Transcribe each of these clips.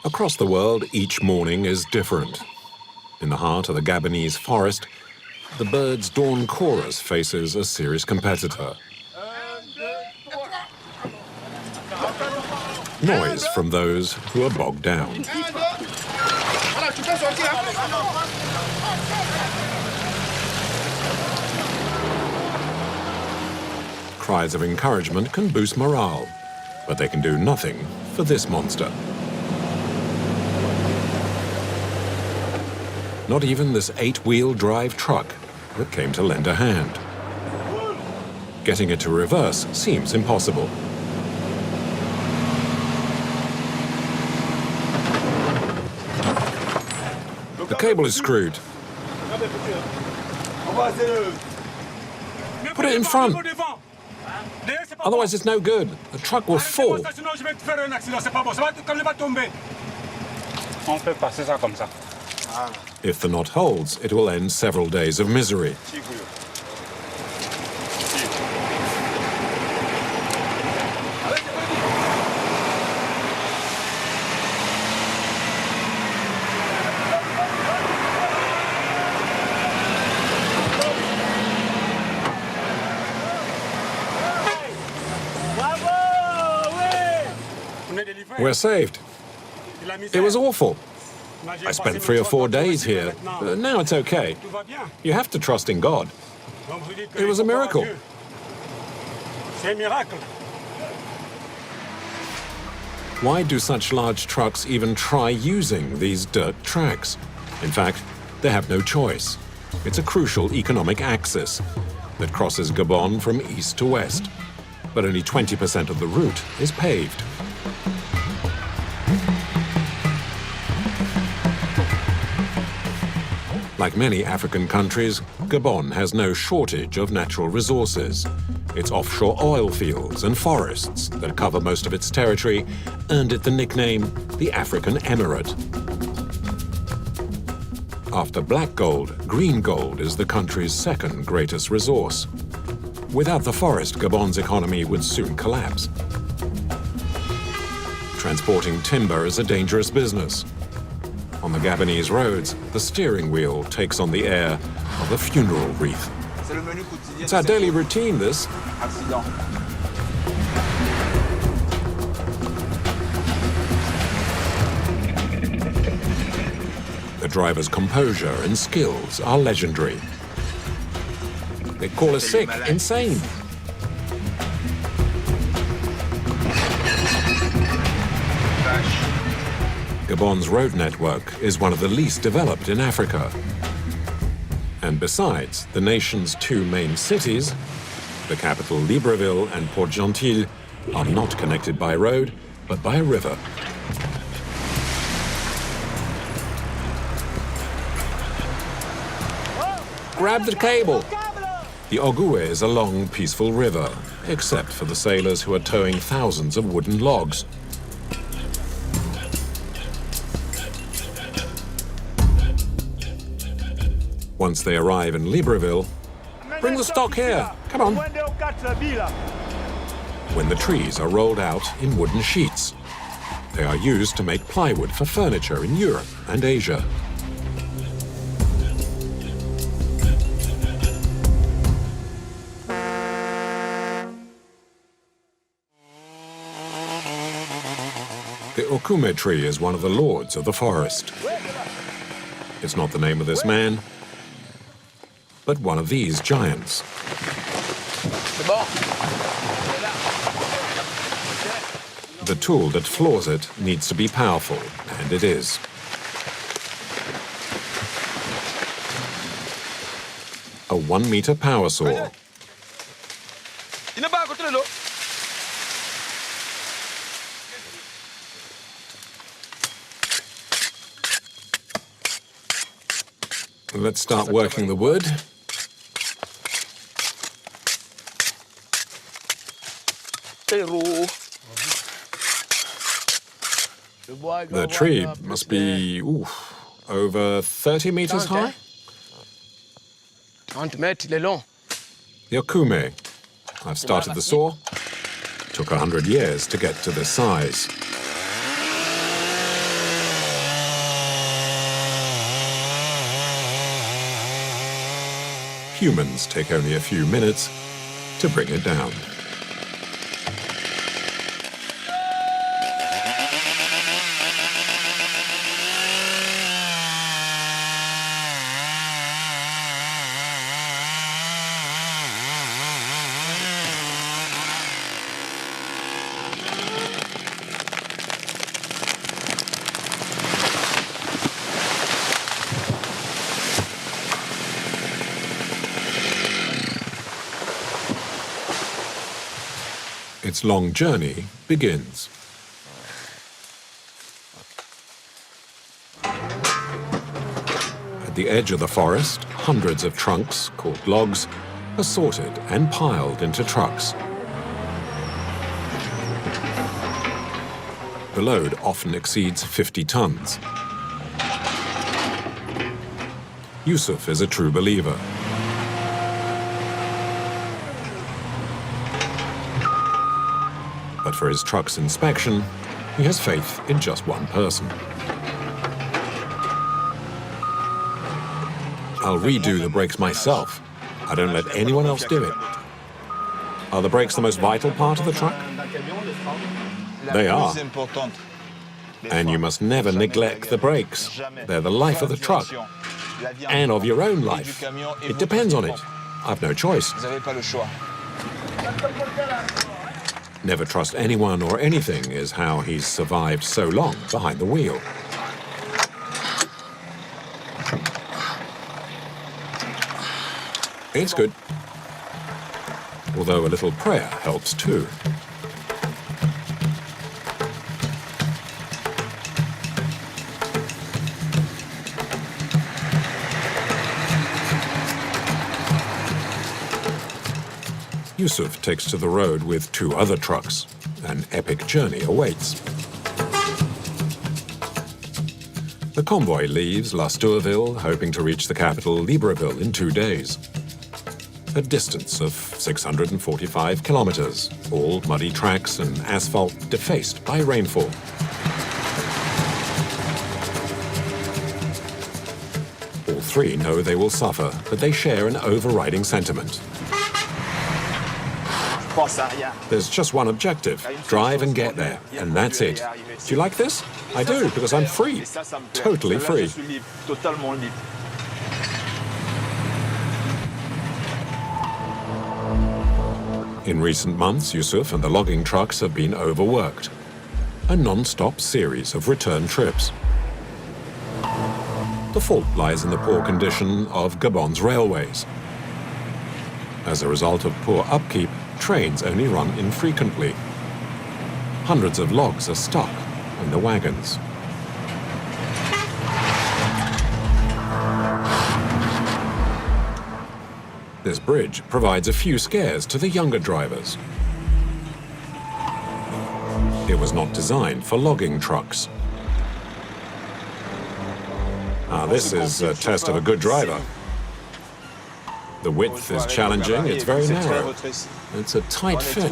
Across the world, each morning is different. In the heart of the Gabonese forest, the bird's dawn chorus faces a serious competitor. Noise from those who are bogged down. Cries of encouragement can boost morale, but they can do nothing for this monster. Not even this 8-wheel drive truck that came to lend a hand. Getting it to reverse seems impossible. The cable is screwed. Put it in front. Otherwise it's no good. The truck will fall. If the knot holds, it will end several days of misery. We're saved. It was awful. I spent 3 or 4 days here. Now it's okay. You have to trust in God. It was a miracle. Why do such large trucks even try using these dirt tracks? In fact, they have no choice. It's a crucial economic axis that crosses Gabon from east to west. But only 20% of the route is paved. Like many African countries, Gabon has no shortage of natural resources. Its offshore oil fields and forests that cover most of its territory earned it the nickname the African Emirate. After black gold, green gold is the country's second greatest resource. Without the forest, Gabon's economy would soon collapse. Transporting timber is a dangerous business. On the Gabonese roads, the steering wheel takes on the air of a funeral wreath. It's our daily routine, this. The driver's composure and skills are legendary. They call us sick, insane. Gabon's road network is one of the least developed in Africa. And besides, the nation's 2 main cities, the capital Libreville and Port-Gentil, are not connected by road, but by a river. Grab the cable! The Oguwe is a long, peaceful river, except for the sailors who are towing thousands of wooden logs. Once they arrive in Libreville, bring the stock here, come on. When the trees are rolled out in wooden sheets, they are used to make plywood for furniture in Europe and Asia. The Okume tree is one of the lords of the forest. It's not the name of this man, but one of these giants. The tool that floors it needs to be powerful, and it is. A 1-meter power saw. Let's start working the wood. The tree must be over 30 meters high. The Okume. I've started the saw. Took 100 years to get to this size. Humans take only a few minutes to bring it down. Its long journey begins. At the edge of the forest, hundreds of trunks, called logs, are sorted and piled into trucks. The load often exceeds 50 tons. Yusuf is a true believer. But for his truck's inspection, he has faith in just one person. I'll redo the brakes myself. I don't let anyone else do it. Are the brakes the most vital part of the truck? They are. And you must never neglect the brakes. They're the life of the truck. And of your own life. It depends on it. I've no choice. Never trust anyone or anything is how he's survived so long behind the wheel. It's good. Although a little prayer helps too. Yusuf takes to the road with 2 other trucks. An epic journey awaits. The convoy leaves La Stourville, hoping to reach the capital, Libreville, in 2 days. A distance of 645 kilometers, all muddy tracks and asphalt defaced by rainfall. All 3 know they will suffer, but they share an overriding sentiment. There's just one objective, drive and get there, and that's it. Do you like this? I do, because I'm free, totally free. In recent months, Yusuf and the logging trucks have been overworked. A non-stop series of return trips. The fault lies in the poor condition of Gabon's railways. As a result of poor upkeep, trains only run infrequently. Hundreds of logs are stuck in the wagons. This bridge provides a few scares to the younger drivers. It was not designed for logging trucks. This is a test of a good driver. The width is challenging, it's very narrow. It's a tight fit.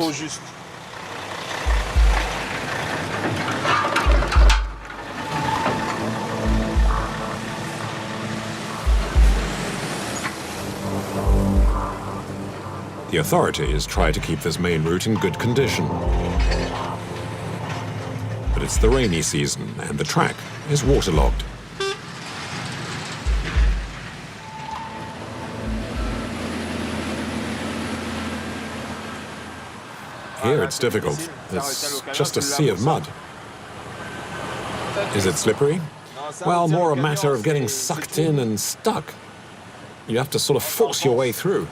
The authorities try to keep this main route in good condition. But it's the rainy season and the track is waterlogged. Here it's difficult. It's just a sea of mud. Is it slippery? Well, more a matter of getting sucked in and stuck. You have to sort of force your way through.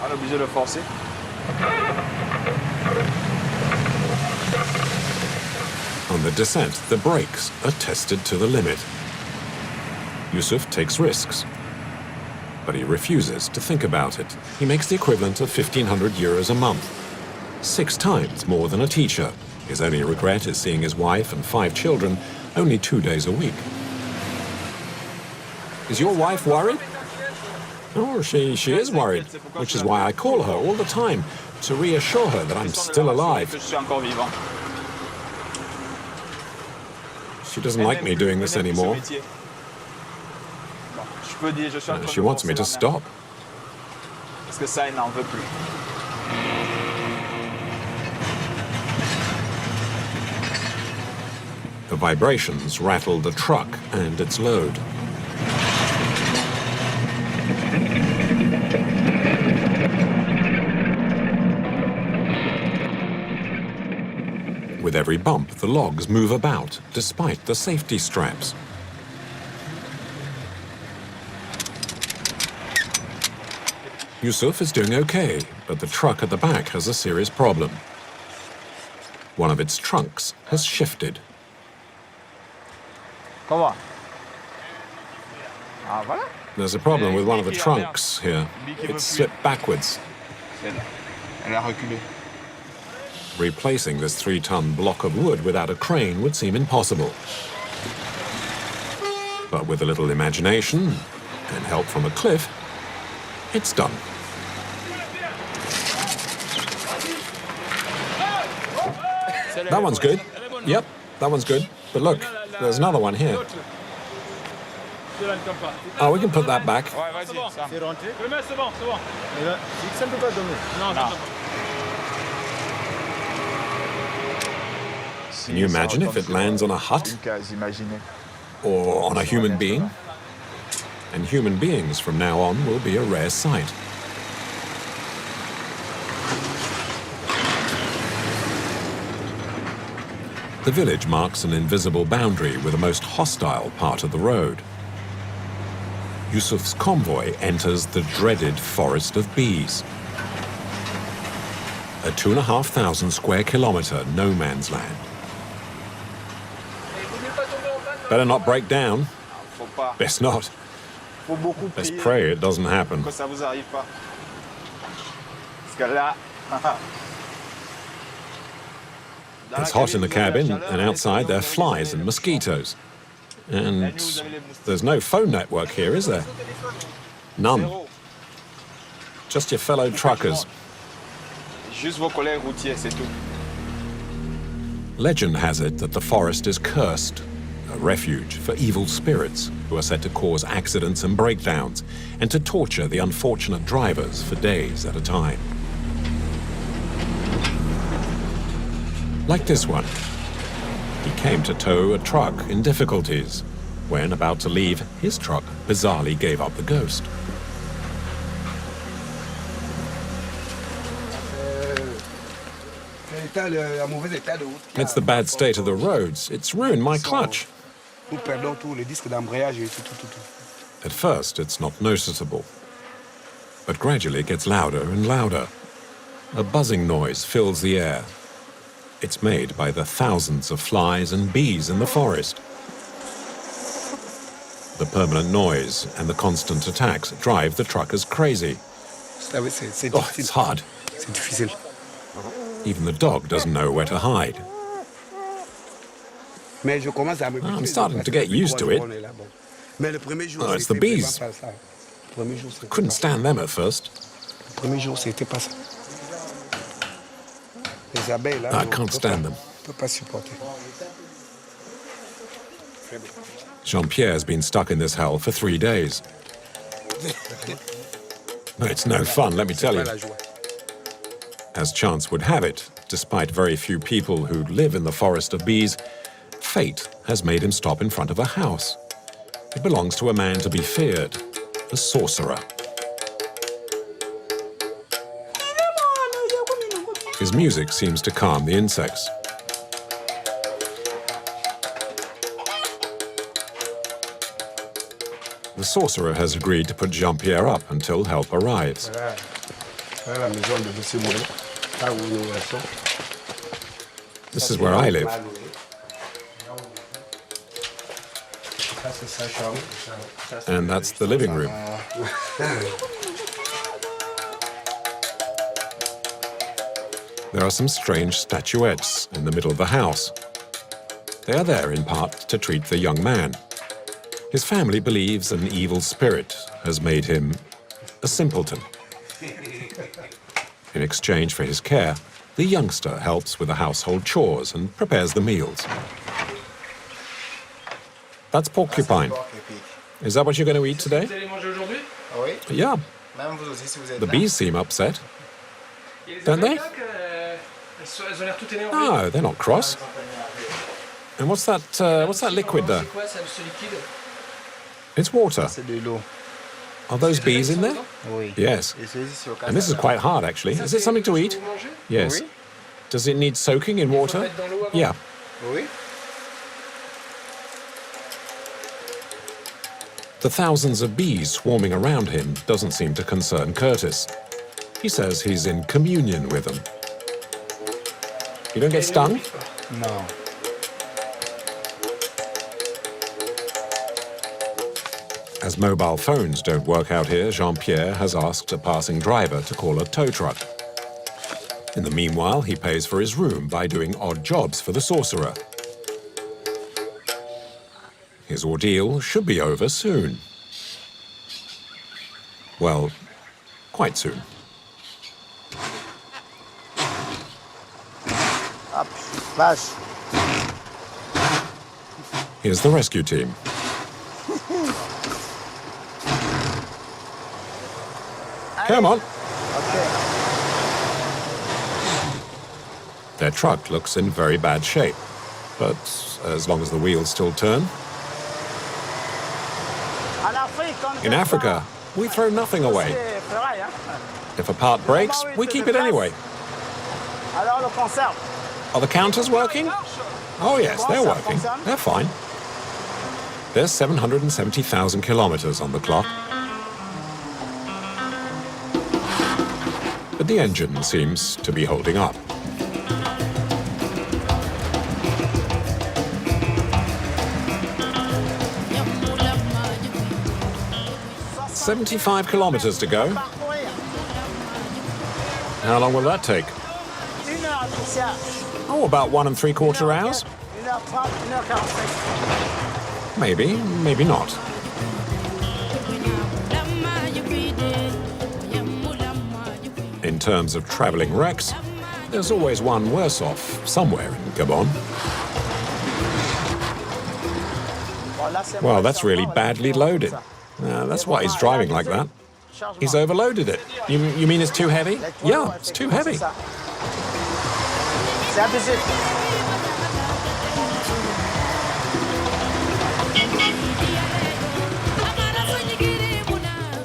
On the descent, the brakes are tested to the limit. Yusuf takes risks, but he refuses to think about it. He makes the equivalent of 1,500 euros a month. 6 times more than a teacher. His only regret is seeing his wife and 5 children only 2 days a week. Is your wife worried? Oh, she is worried, which is why I call her all the time to reassure her that I'm still alive. She doesn't like me doing this anymore. She wants me to stop. Parce que ça, il n'en veut plus. The vibrations rattle the truck and its load. With every bump, the logs move about, despite the safety straps. Yusuf is doing okay, but the truck at the back has a serious problem. One of its trunks has shifted. Comment? Ah, voilà. There's a problem with one of the trunks here. It's slipped backwards. Elle a reculé. Replacing this 3-ton block of wood without a crane would seem impossible. But with a little imagination and help from a cliff, it's done. That one's good. Yep, that one's good. But look, there's another one here. Oh, we can put that back. Can you imagine if it lands on a hut? Or on a human being? And human beings from now on will be a rare sight. The village marks an invisible boundary with the most hostile part of the road. Yusuf's convoy enters the dreaded forest of bees. A 2,500 square kilometer no man's land. Better not break down. Best not. Let's pray it doesn't happen. It's hot in the cabin, and outside there are flies and mosquitoes. And there's no phone network here, is there? None. Just your fellow truckers. Legend has it that the forest is cursed, a refuge for evil spirits who are said to cause accidents and breakdowns and to torture the unfortunate drivers for days at a time. Like this one. He came to tow a truck in difficulties. When about to leave, his truck bizarrely gave up the ghost. It's the bad state of the roads. It's ruined my clutch. At first, it's not noticeable. But gradually it gets louder and louder. A buzzing noise fills the air. It's made by the thousands of flies and bees in the forest. The permanent noise and the constant attacks drive the truckers crazy. Oh, it's hard. Even the dog doesn't know where to hide. I'm starting to get used to it. Oh, it's the bees. I couldn't stand them at first. I can't stand them. Jean-Pierre's been stuck in this hell for 3 days. It's no fun, let me tell you. As chance would have it, despite very few people who live in the forest of bees, fate has made him stop in front of a house. It belongs to a man to be feared, a sorcerer. His music seems to calm the insects. The sorcerer has agreed to put Jean-Pierre up until help arrives. This is where I live. And that's the living room. There are some strange statuettes in the middle of the house. They are there in part to treat the young man. His family believes an evil spirit has made him a simpleton. In exchange for his care, the youngster helps with the household chores and prepares the meals. That's porcupine. Is that what you're going to eat today? Yeah. Même vous aussi, si vous êtes The là. bees seem upset, don't they? No, they're not cross. And what's that liquid there? It's water. C'est de l'eau. Are those bees in there? Oui. Yes. Et ceux-ci, c'est au cas And this is quite hard, actually. Is it something to eat? Yes. Oui. Does it need soaking in water? Yeah. Oui. The thousands of bees swarming around him doesn't seem to concern Curtis. He says he's in communion with them. You don't get stung? No. As mobile phones don't work out here, Jean-Pierre has asked a passing driver to call a tow truck. In the meanwhile, he pays for his room by doing odd jobs for the sorcerer. His ordeal should be over soon. Well, quite soon. Hop, vache. Here's the rescue team. Come on. Okay. Their truck looks in very bad shape, but as long as the wheels still turn. In Africa, we throw nothing away. If a part breaks, we keep it anyway. Are the counters working? Oh yes, they're working. They're fine. There's 770,000 kilometers on the clock. But the engine seems to be holding up. "75 kilometers to go. How long will that take? Oh, about 1 3/4 hours? Maybe, maybe not. In terms of traveling wrecks, there's always one worse off somewhere in Gabon. Well, that's really badly loaded. That's why he's driving like that. He's overloaded it. You mean it's too heavy? Yeah, it's too heavy.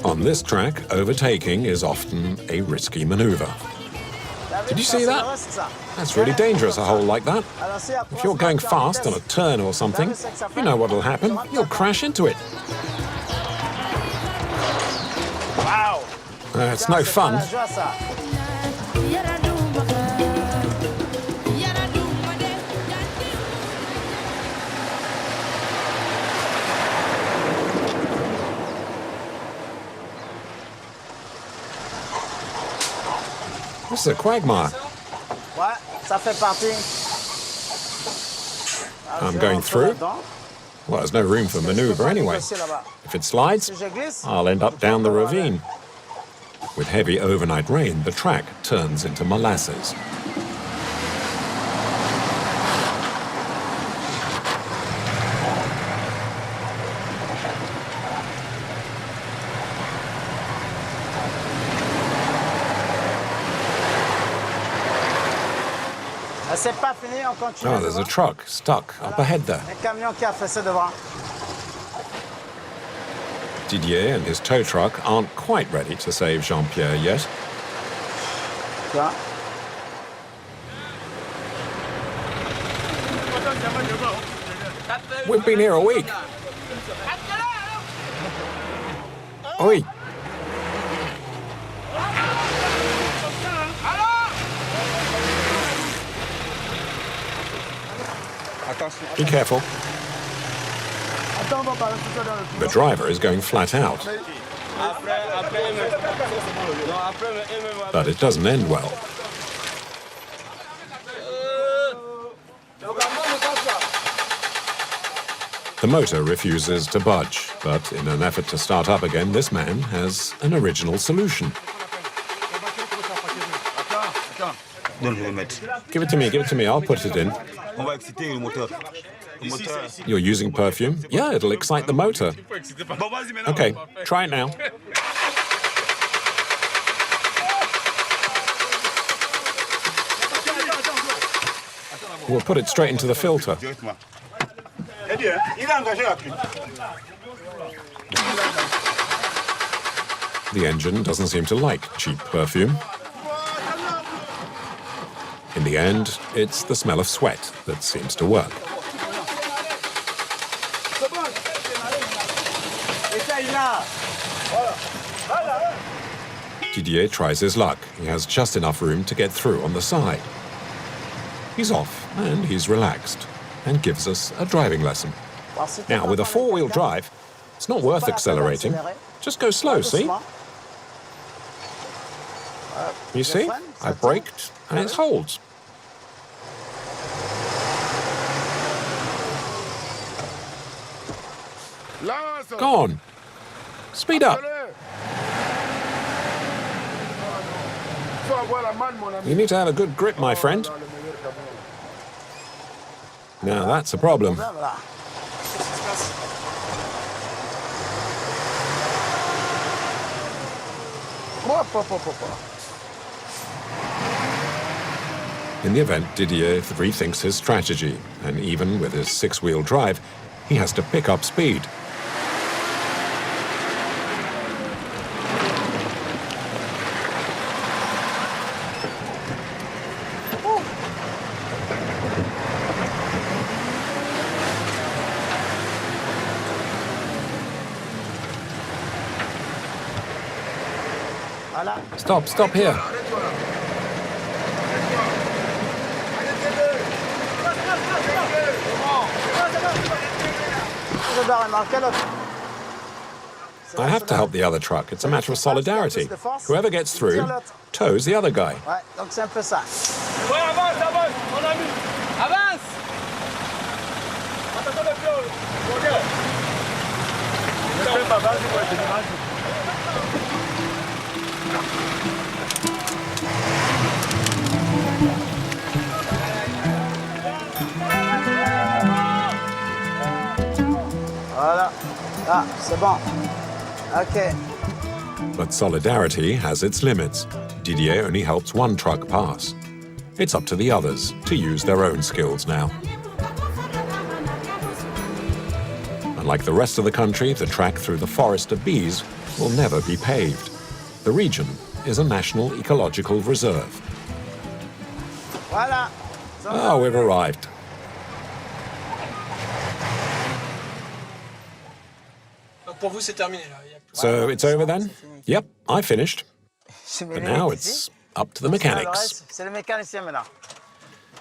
On this track, overtaking is often a risky maneuver. Did you see that? That's really dangerous, a hole like that. If you're going fast on a turn or something, you know what'll happen. You'll crash into it. Wow. It's no fun. This is a quagmire. Ouais, ça fait partie. I'm going through. Well, there's no room for maneuver anyway. If it slides, I'll end up down the ravine. With heavy overnight rain, the track turns into molasses. Oh, there's a truck stuck up ahead there. Didier and his tow truck aren't quite ready to save Jean-Pierre yet. We've been here a week. Oi! Be careful. The driver is going flat out. But it doesn't end well. The motor refuses to budge, but in an effort to start up again, this man has an original solution. Give it to me, I'll put it in. You're using perfume? Yeah, it'll excite the motor. Okay, try it now. We'll put it straight into the filter. The engine doesn't seem to like cheap perfume. In the end, it's the smell of sweat that seems to work. Didier tries his luck. He has just enough room to get through on the side. He's off, and he's relaxed, and gives us a driving lesson. Now, with a four-wheel drive, it's not worth accelerating. Just go slow, see? You see? I braked, and it holds. Go on. Speed up. You need to have a good grip, my friend. Now, that's a problem. In the event, Didier rethinks his strategy, and even with his six-wheel drive, he has to pick up speed. Stop here. I have to help the other truck. It's a matter of solidarity. Whoever gets through tows the other guy. Voilà. Ah, c'est bon. Okay. But solidarity has its limits. Didier only helps one truck pass. It's up to the others to use their own skills now. Unlike the rest of the country, the track through the forest of bees will never be paved. The region is a national ecological reserve. Voilà. Oh, we've arrived. So it's over then? Yep, I finished. But now it's up to the mechanics.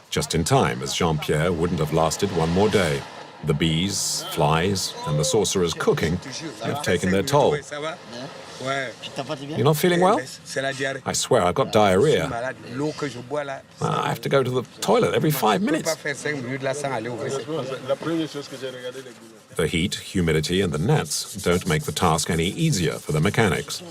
Just in time, as Jean-Pierre wouldn't have lasted one more day. The bees, flies, and the sorcerer's cooking have taken their toll. You're not feeling well? I swear I've got diarrhea. I have to go to the toilet every 5 minutes. The heat, humidity, and the gnats don't make the task any easier for the mechanics.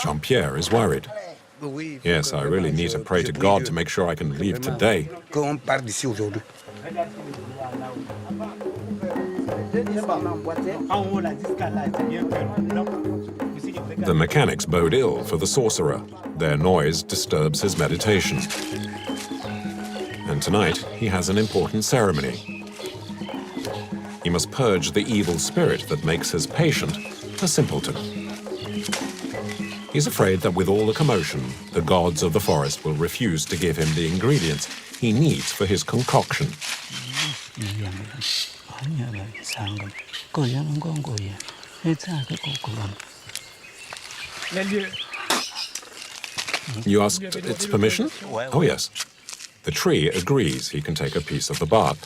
Jean-Pierre is worried. Yes, I really need to pray to God to make sure I can leave today. The mechanics bode ill for the sorcerer. Their noise disturbs his meditation. And tonight, he has an important ceremony. He must purge the evil spirit that makes his patient a simpleton. He's afraid that with all the commotion, the gods of the forest will refuse to give him the ingredients he needs for his concoction. You asked its permission? Oh, yes. The tree agrees he can take a piece of the bark.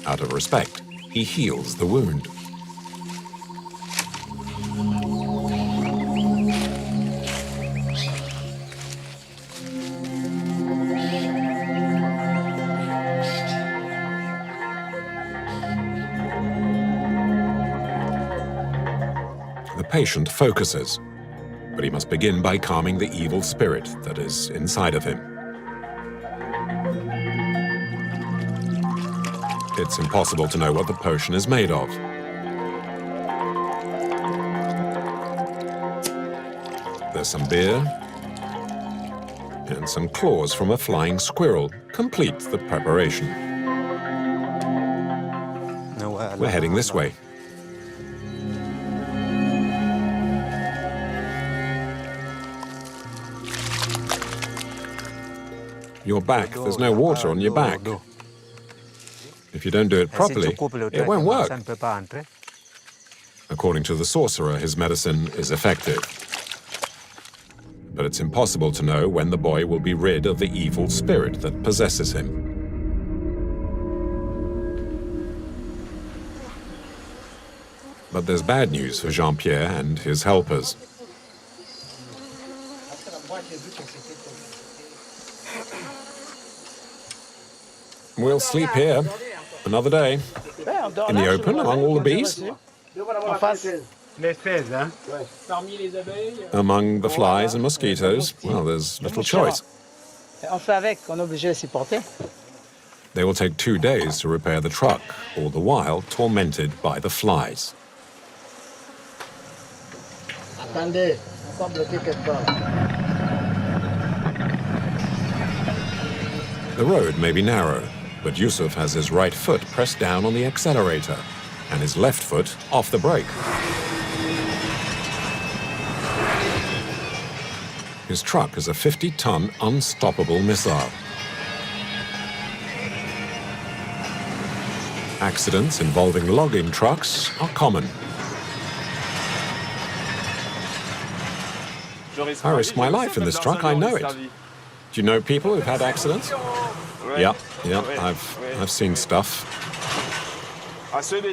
Out of respect, he heals the wound. The patient focuses, but he must begin by calming the evil spirit that is inside of him. It's impossible to know what the potion is made of. There's some beer and some claws from a flying squirrel complete the preparation. We're heading this way. Your back, there's no water on your back. If you don't do it properly, it won't work. According to the sorcerer, his medicine is effective. But it's impossible to know when the boy will be rid of the evil spirit that possesses him. But there's bad news for Jean-Pierre and his helpers. We'll sleep here another day, in the open among all the bees, among the flies and mosquitoes. Well, there's little choice. They will take 2 days to repair the truck, all the while tormented by the flies. The road may be narrow, but Yusuf has his right foot pressed down on the accelerator and his left foot off the brake. His truck is a 50-ton unstoppable missile. Accidents involving logging trucks are common. I risk my life in this truck, I know it. Do you know people who've had accidents? Yeah, I've seen stuff.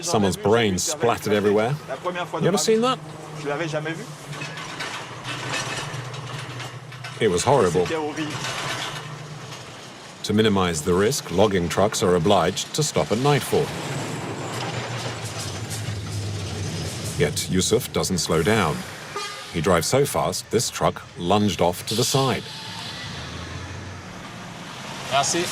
Someone's brains splattered everywhere. You ever seen that? It was horrible. To minimize the risk, logging trucks are obliged to stop at nightfall. Yet Yusuf doesn't slow down. He drives so fast, this truck lunged off to the side. Merci.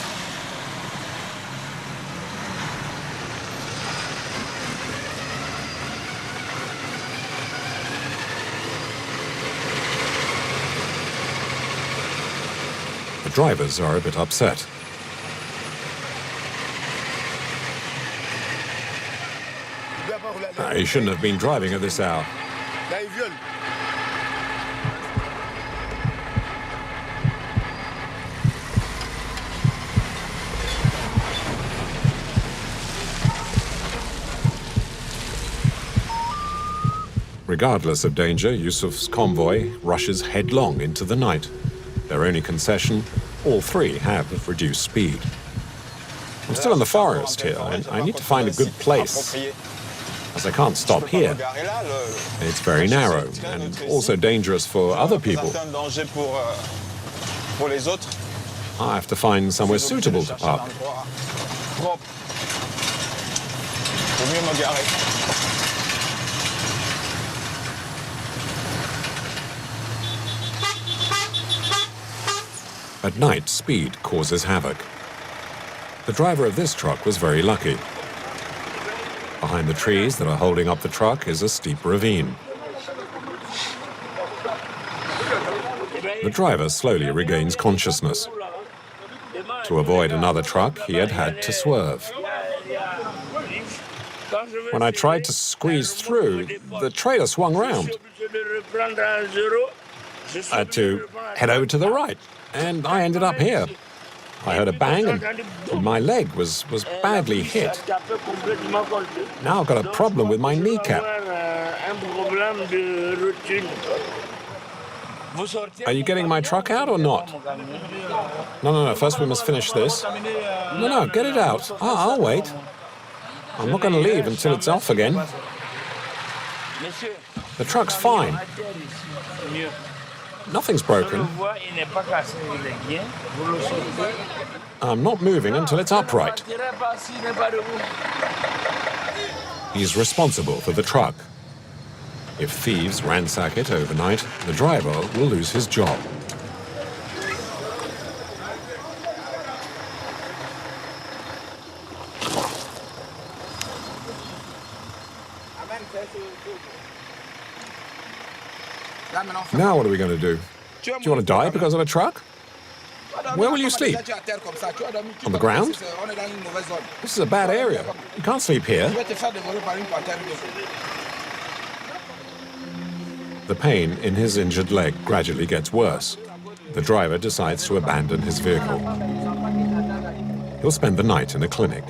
The drivers are a bit upset. He shouldn't have been driving at this hour. Regardless of danger, Yusuf's convoy rushes headlong into the night. Their only concession, all three have reduced speed. I'm still in the forest here, and I need to find a good place, as I can't stop here. It's very narrow, and also dangerous for other people. I have to find somewhere suitable to park. At night, speed causes havoc. The driver of this truck was very lucky. Behind the trees that are holding up the truck is a steep ravine. The driver slowly regains consciousness. To avoid another truck, he had had to swerve. When I tried to squeeze through, the trailer swung round. I had to head over to the right, and I ended up here. I heard a bang, and my leg was badly hit. Now I've got a problem with my kneecap. Are you getting my truck out or not? No, first we must finish this. No, get it out. I'll wait. I'm not going to leave until it's off again. The truck's fine. Nothing's broken. I'm not moving until it's upright. He's responsible for the truck. If thieves ransack it overnight, the driver will lose his job. Now what are we going to do? Do you want to die because of a truck? Where will you sleep? On the ground? This is a bad area. You can't sleep here. The pain in his injured leg gradually gets worse. The driver decides to abandon his vehicle. He'll spend the night in a clinic.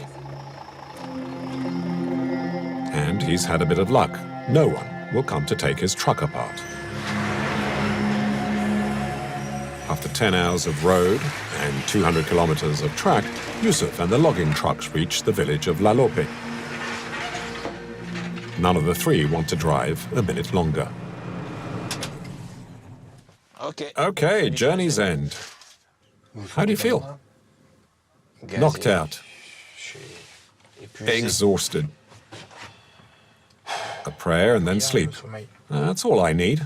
And he's had a bit of luck. No one will come to take his truck apart. After 10 hours of road and 200 kilometers of track, Yusuf and the logging trucks reach the village of Lalope. None of the three want to drive a minute longer. Okay, journey's end. How do you feel? Knocked out. Exhausted. A prayer and then sleep. That's all I need.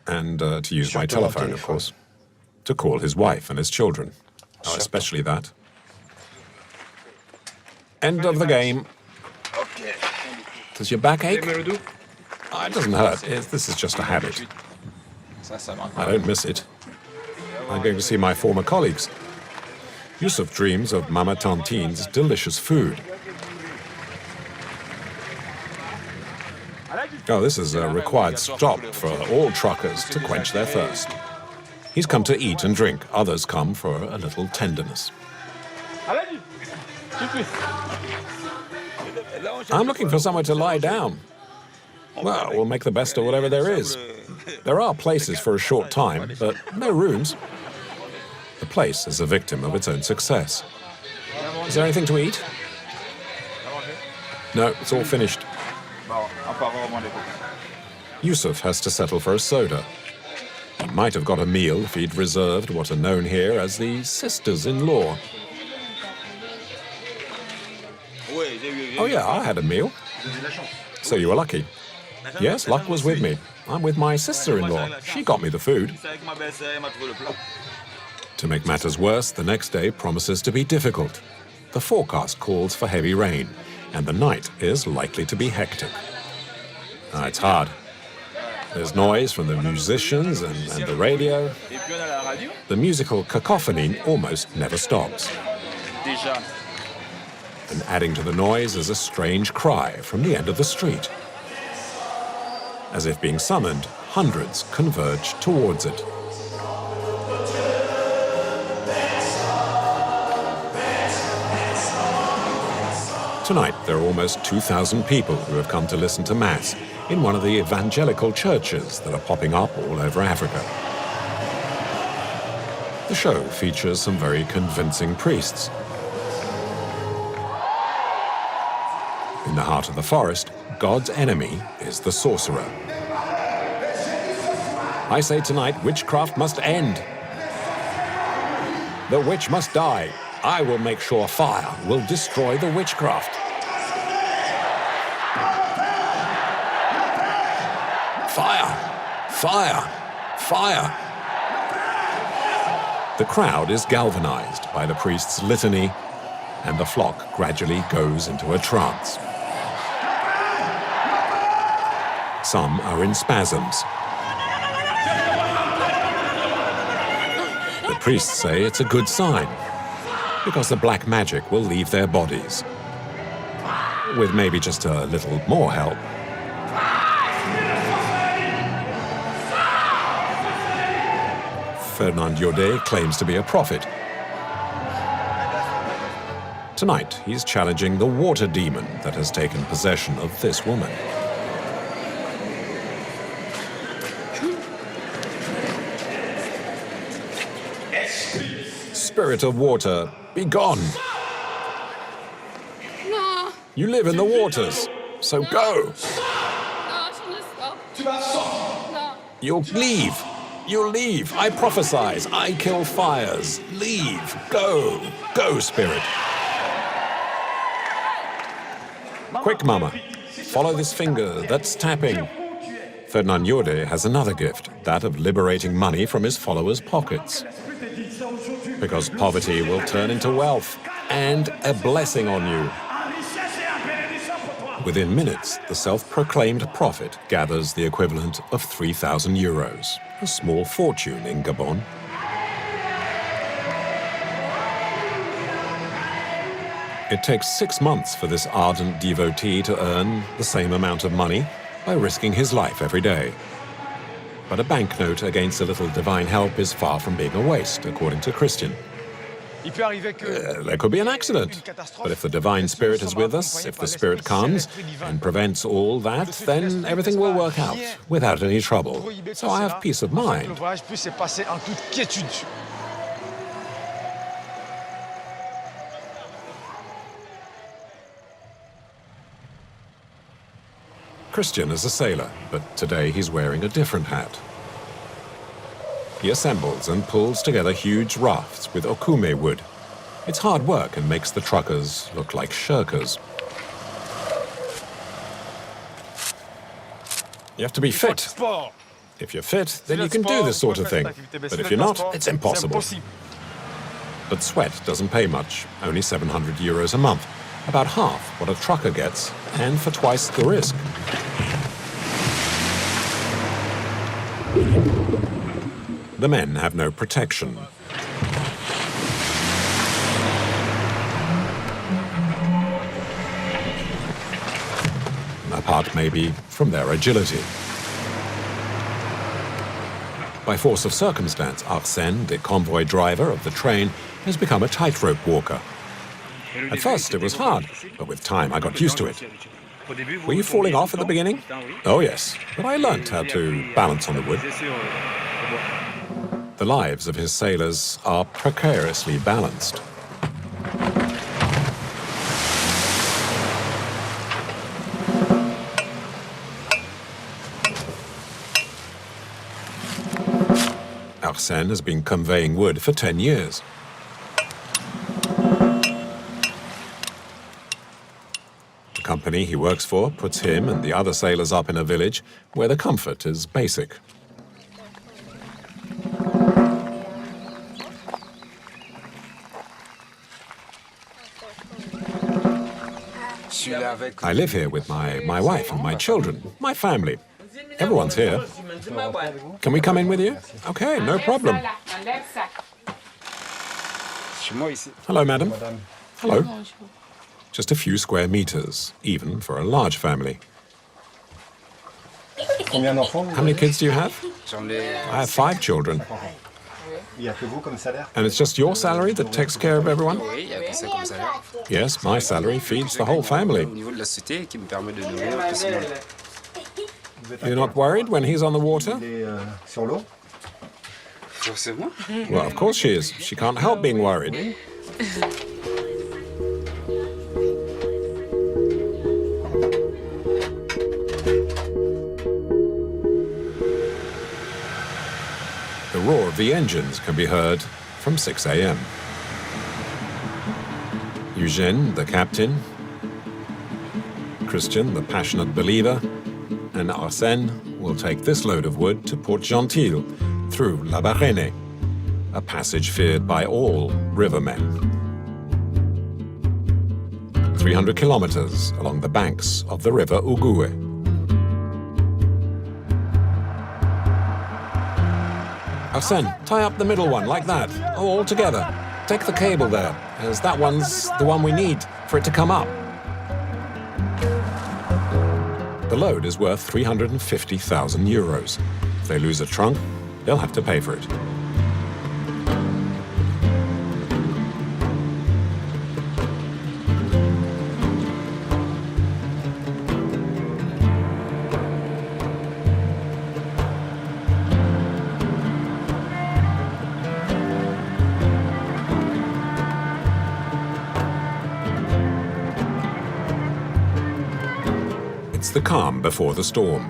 And to use my telephone, of course. To call his wife and his children. Oh, especially that. End of the game. Does your back ache? It doesn't hurt. This is just a habit. I don't miss it. I'm going to see my former colleagues. Yusuf dreams of Mama Tantine's delicious food. Oh, this is a required stop for all truckers to quench their thirst. He's come to eat and drink. Others come for a little tenderness. I'm looking for somewhere to lie down. Well, we'll make the best of whatever there is. There are places for a short time, but no rooms. The place is a victim of its own success. Is there anything to eat? No, it's all finished. Yusuf has to settle for a soda. He might have got a meal if he'd reserved what are known here as the sisters-in-law. Oh yeah, I had a meal. So you were lucky. Yes, luck was with me. I'm with my sister-in-law. She got me the food. To make matters worse, the next day promises to be difficult. The forecast calls for heavy rain, and the night is likely to be hectic. It's hard. There's noise from the musicians and the radio. The musical cacophony almost never stops. And adding to the noise is a strange cry from the end of the street. As if being summoned, hundreds converge towards it. Tonight, there are almost 2,000 people who have come to listen to Mass in one of the evangelical churches that are popping up all over Africa. The show features some very convincing priests. In the heart of the forest, God's enemy is the sorcerer. I say tonight, witchcraft must end. The witch must die. I will make sure fire will destroy the witchcraft. Fire! Fire! Fire! The crowd is galvanized by the priest's litany, and the flock gradually goes into a trance. Some are in spasms. The priests say it's a good sign, because the black magic will leave their bodies. With maybe just a little more help. Fernand Yode claims to be a prophet. Tonight, he's challenging the water demon that has taken possession of this woman. Spirit of water, be gone. No. You live in the waters, so go. No. You'll leave. You'll leave. I prophesize. I kill fires. Leave. Go. Go, spirit. Quick, Mama. Follow this finger that's tapping. Fernand Yode has another gift, that of liberating money from his followers' pockets. Because poverty will turn into wealth and a blessing on you. Within minutes, the self-proclaimed prophet gathers the equivalent of 3,000 euros, a small fortune in Gabon. It takes 6 months for this ardent devotee to earn the same amount of money by risking his life every day. But a banknote against a little divine help is far from being a waste, according to Christian. There could be an accident, but if the divine spirit is with us, if the spirit comes and prevents all that, then everything will work out without any trouble. So I have peace of mind. Christian is a sailor, but today he's wearing a different hat. He assembles and pulls together huge rafts with Oguwe wood. It's hard work and makes the truckers look like shirkers. You have to be fit. If you're fit, then you can do this sort of thing. But if you're not, it's impossible. But sweat doesn't pay much, only 700 euros a month, about half what a trucker gets, and for twice the risk. The men have no protection. Apart maybe from their agility. By force of circumstance, Arsène, the convoy driver of the train, has become a tightrope walker. At first it was hard, but with time I got used to it. Were you falling off at the beginning? Oh yes, but I learnt how to balance on the wood. The lives of his sailors are precariously balanced. Arsène has been conveying wood for 10 years. The company he works for puts him and the other sailors up in a village where the comfort is basic. I live here with my wife and my children, my family. Everyone's here. Can we come in with you? Okay, no problem. Hello, madam. Hello. Just a few square meters, even for a large family. How many kids do you have? I have 5 children. And it's just your salary that takes care of everyone? Yes, my salary feeds the whole family. You're not worried when he's on the water? Well, of course she is. She can't help being worried. The roar of the engines can be heard from 6 a.m. Eugène, the captain, Christian, the passionate believer, and Arsène will take this load of wood to Port-Gentil through La Barrene, a passage feared by all rivermen. 300 kilometers along the banks of the river Oguwe. Arsène, tie up the middle one like that, all together. Take the cable there, as that one's the one we need for it to come up. The load is worth 350,000 euros. If they lose a trunk, they'll have to pay for it. It's the calm before the storm.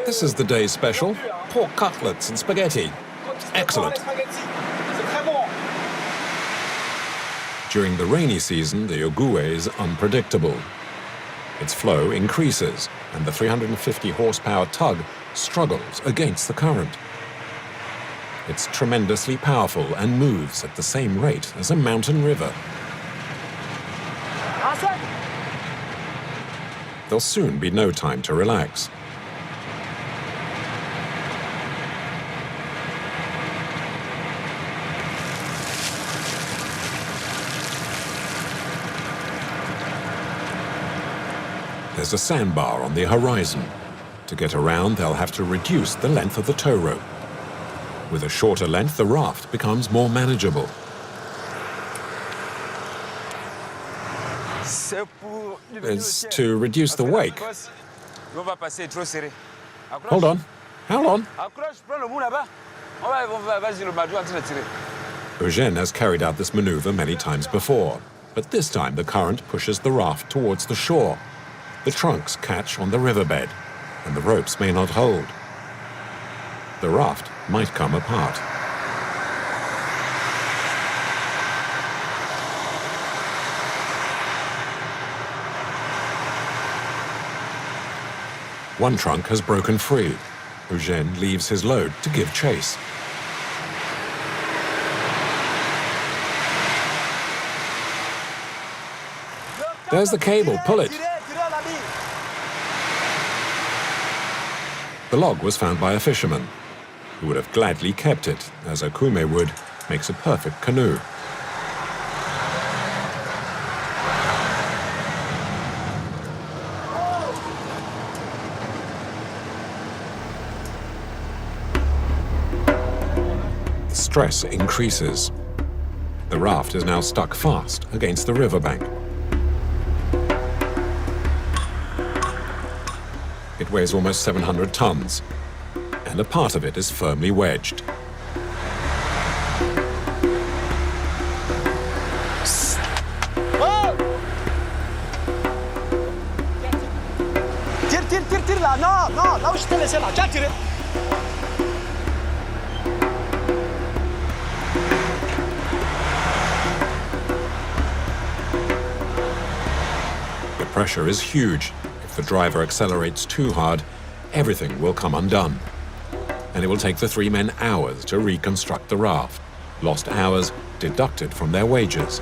This is the day's special, pork cutlets and spaghetti. Excellent. During the rainy season, the Oguwe is unpredictable. Its flow increases, and the 350 horsepower tug struggles against the current. It's tremendously powerful and moves at the same rate as a mountain river. There'll soon be no time to relax. There's a sandbar on the horizon. To get around, they'll have to reduce the length of the tow rope. With a shorter length, the raft becomes more manageable. It's to reduce the wake. Hold on. How long? Eugène has carried out this maneuver many times before, but this time the current pushes the raft towards the shore. The trunks catch on the riverbed, and the ropes may not hold. The raft might come apart. One trunk has broken free. Eugène leaves his load to give chase. There's the cable, pull it. The log was found by a fisherman, who would have gladly kept it, as Oguwe wood makes a perfect canoe. The stress increases. The raft is now stuck fast against the riverbank. It weighs almost 700 tons, and a part of it is firmly wedged. Tire là, non, là où je t'ai laissé là, tiens, tire. The pressure is huge. If the driver accelerates too hard, everything will come undone. And it will take the three men hours to reconstruct the raft. Lost hours deducted from their wages.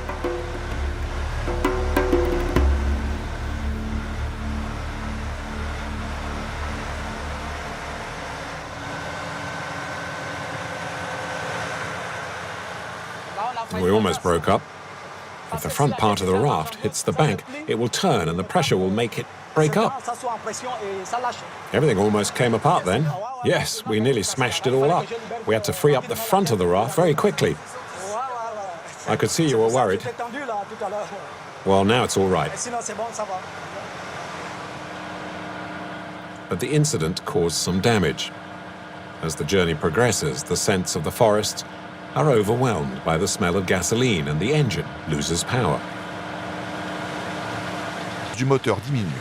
We almost broke up. If the front part of the raft hits the bank, it will turn and the pressure will make it break up. Everything almost came apart then. Yes, we nearly smashed it all up. We had to free up the front of the raft very quickly. I could see you were worried. Well, now it's all right. But the incident caused some damage. As the journey progresses, the scents of the forests are overwhelmed by the smell of gasoline and the engine loses power. Du moteur diminue.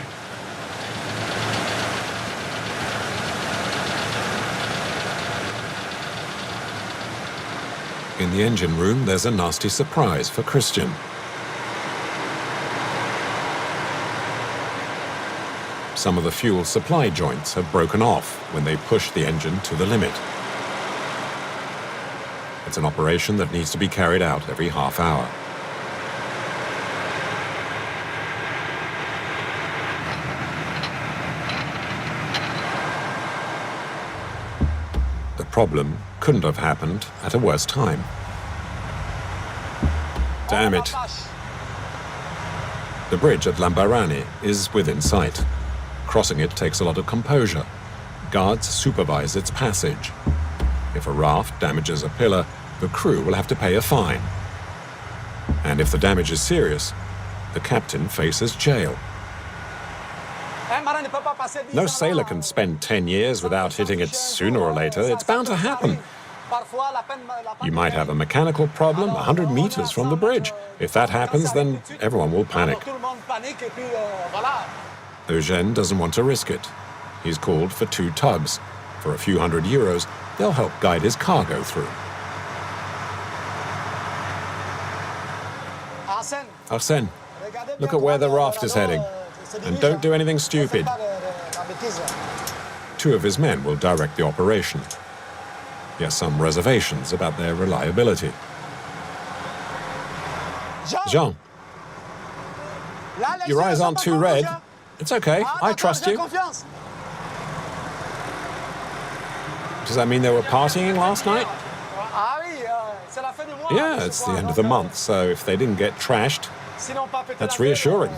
In the engine room, there's a nasty surprise for Christian. Some of the fuel supply joints have broken off when they push the engine to the limit. It's an operation that needs to be carried out every half hour. The problem couldn't have happened at a worse time. Damn it. The bridge at Lambarani is within sight. Crossing it takes a lot of composure. Guards supervise its passage. If a raft damages a pillar, the crew will have to pay a fine. And if the damage is serious, the captain faces jail. No sailor can spend 10 years without hitting it sooner or later. It's bound to happen. You might have a mechanical problem 100 meters from the bridge. If that happens, then everyone will panic. Eugène doesn't want to risk it. He's called for 2 tugs. For a few €100, they'll help guide his cargo through. Arsène, look at where the raft is heading. And don't do anything stupid. 2 of his men will direct the operation. He has some reservations about their reliability. Jean, your eyes aren't too red. It's okay, I trust you. Does that mean they were partying last night? Yeah, it's the end of the month, so if they didn't get trashed, that's reassuring.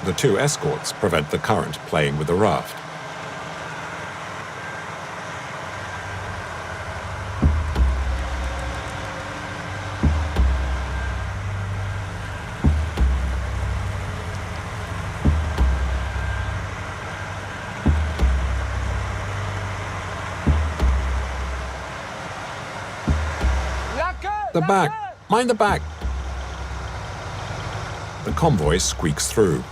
The two escorts prevent the current playing with the raft. The back! Mind the back! The convoy squeaks through.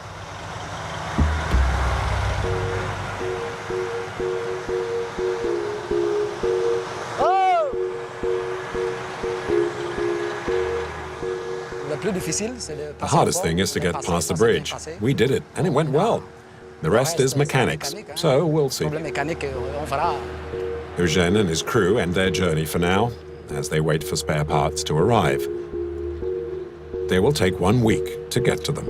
The hardest thing is to get past the bridge. We did it, and it went well. The rest is mechanics, so we'll see. Eugène and his crew end their journey for now, as they wait for spare parts to arrive. They will take 1 week to get to them.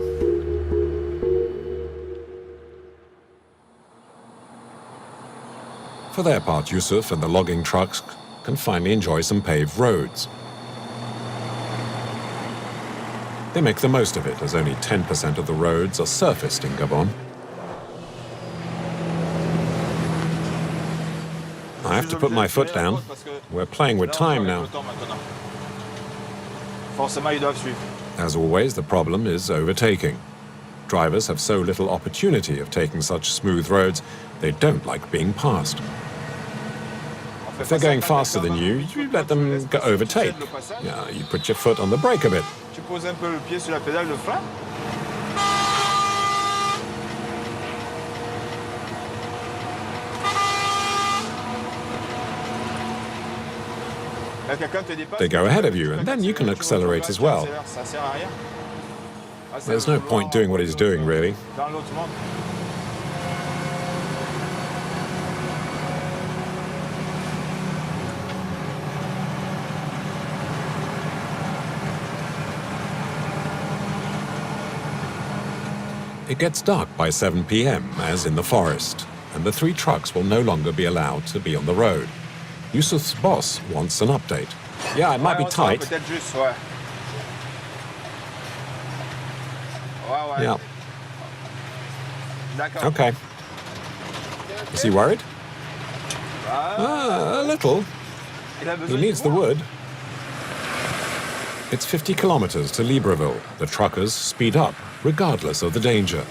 For their part, Yusuf and the logging trucks can finally enjoy some paved roads. They make the most of it, as only 10% of the roads are surfaced in Gabon. I have to put my foot down. We're playing with time now. As always, the problem is overtaking. Drivers have so little opportunity of taking such smooth roads, they don't like being passed. If they're going faster than you, you let them overtake. Yeah, you put your foot on the brake a bit. They go ahead of you, and then you can accelerate as well. There's no point doing what he's doing, really. It gets dark by 7 p.m., as in the forest, and the 3 trucks will no longer be allowed to be on the road. Yusuf's boss wants an update. Yeah, it might be tight. Yeah. Okay. Is he worried? A little. He needs the wood. It's 50 kilometers to Libreville. The truckers speed up, regardless of the danger.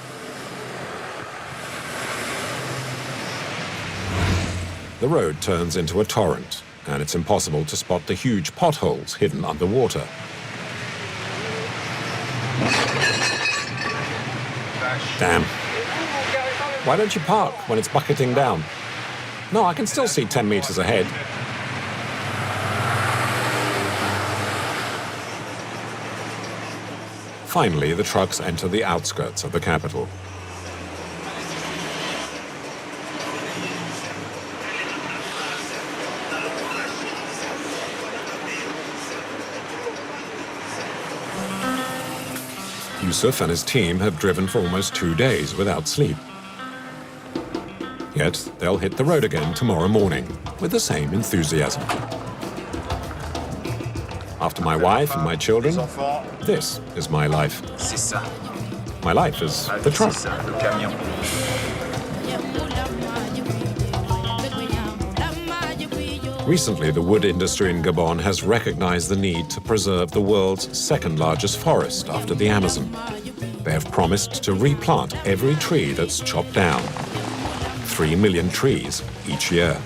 The road turns into a torrent, and it's impossible to spot the huge potholes hidden underwater. Damn. Why don't you park when it's bucketing down? No, I can still see 10 meters ahead. Finally, the trucks enter the outskirts of the capital. Yusuf and his team have driven for almost 2 days without sleep. Yet, they'll hit the road again tomorrow morning with the same enthusiasm. After my wife and my children, this is my life. My life is the truck. Recently, the wood industry in Gabon has recognized the need to preserve the world's second largest forest after the Amazon. They have promised to replant every tree that's chopped down. 3 million trees each year.